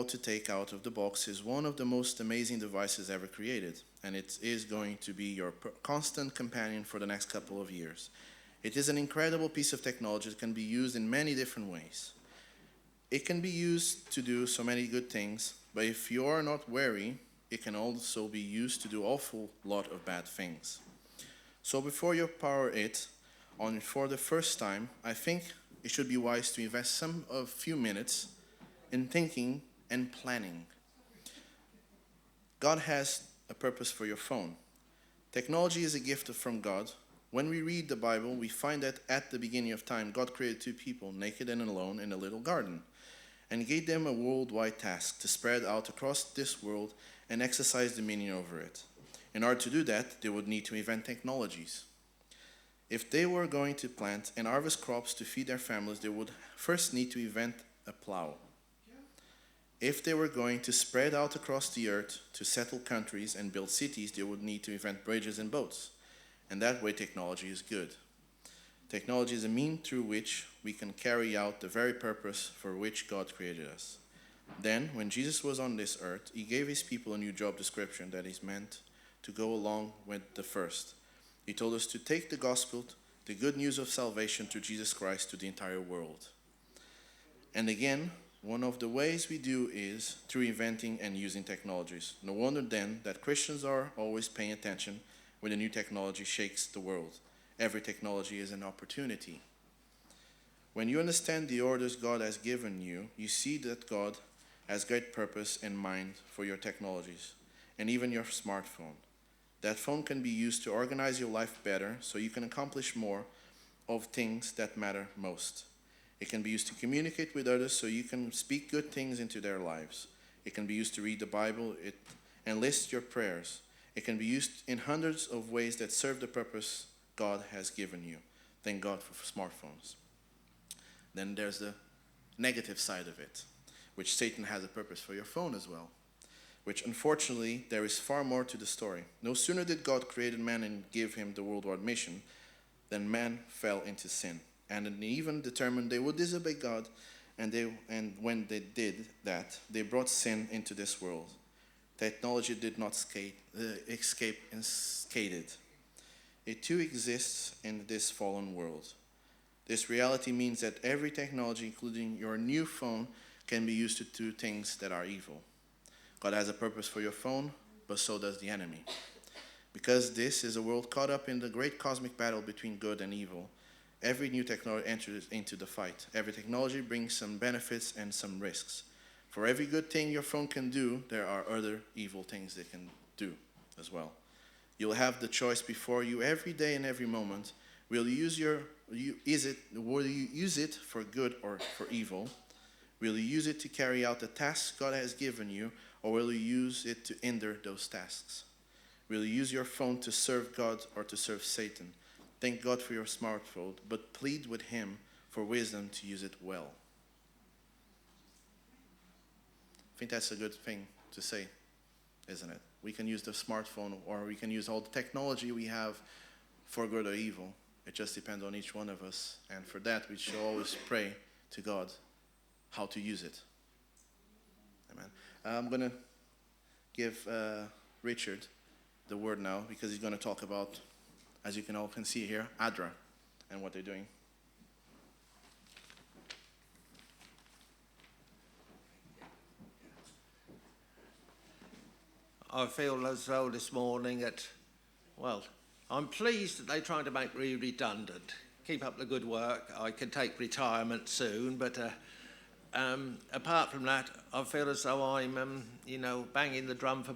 to take out of the box is one of the most amazing devices ever created, and it is going to be your constant companion for the next couple of years. It is an incredible piece of technology that can be used in many different ways. It can be used to do so many good things, but if you are not wary, it can also be used to do an awful lot of bad things. So before you power it on for the first time, I think it should be wise to invest a few minutes in thinking and planning. God has a purpose for your phone. Technology is a gift from God. When we read the Bible, we find that at the beginning of time, God created two people, naked and alone, in a little garden, and gave them a worldwide task to spread out across this world and exercise dominion over it. In order to do that, they would need to invent technologies. If they were going to plant and harvest crops to feed their families, they would first need to invent a plow. If they were going to spread out across the earth to settle countries and build cities, they would need to invent bridges and boats. And that way technology is good. Technology is a means through which we can carry out the very purpose for which God created us. Then, when Jesus was on this earth, he gave his people a new job description that is meant to go along with the first. He told us to take the gospel, the good news of salvation through Jesus Christ, to the entire world. And again, one of the ways we do is through inventing and using technologies. No wonder then that Christians are always paying attention when a new technology shakes the world. Every technology is an opportunity. When you understand the orders God has given you, you see that God has great purpose in mind for your technologies, and even your smartphone. That phone can be used to organize your life better so you can accomplish more of things that matter most. It can be used to communicate with others so you can speak good things into their lives. It can be used to read the Bible and list your prayers. It can be used in hundreds of ways that serve the purpose God has given you. Thank God for smartphones. Then there's the negative side of it, which Satan has a purpose for your phone as well, which unfortunately there is far more to the story. No sooner did God create man and give him the worldwide mission than man fell into sin. And even determined they would disobey God, and when they did that, they brought sin into this world. Technology did not escape unscathed. It too exists in this fallen world. This reality means that every technology, including your new phone, can be used to do things that are evil. God has a purpose for your phone, but so does the enemy. Because this is a world caught up in the great cosmic battle between good and evil, every new technology enters into the fight. Every technology brings some benefits and some risks. For every good thing your phone can do, there are other evil things they can do as well. You'll have the choice before you every day and every moment. Will you use it for good or for evil? Will you use it to carry out the tasks God has given you, or will you use it to hinder those tasks? Will you use your phone to serve God or to serve Satan? Thank God for your smartphone, but plead with him for wisdom to use it well. I think that's a good thing to say, isn't it? We can use the smartphone, or we can use all the technology we have for good or evil. It just depends on each one of us. And for that, we should always pray to God how to use it. Amen. I'm going to give Richard the word now, because he's going to talk about, as you can all can see here, ADRA and what they're doing. I feel as though this morning I'm pleased that they're trying to make me redundant. Keep up the good work. I can take retirement soon, but apart from that, I feel as though I'm, banging the drum for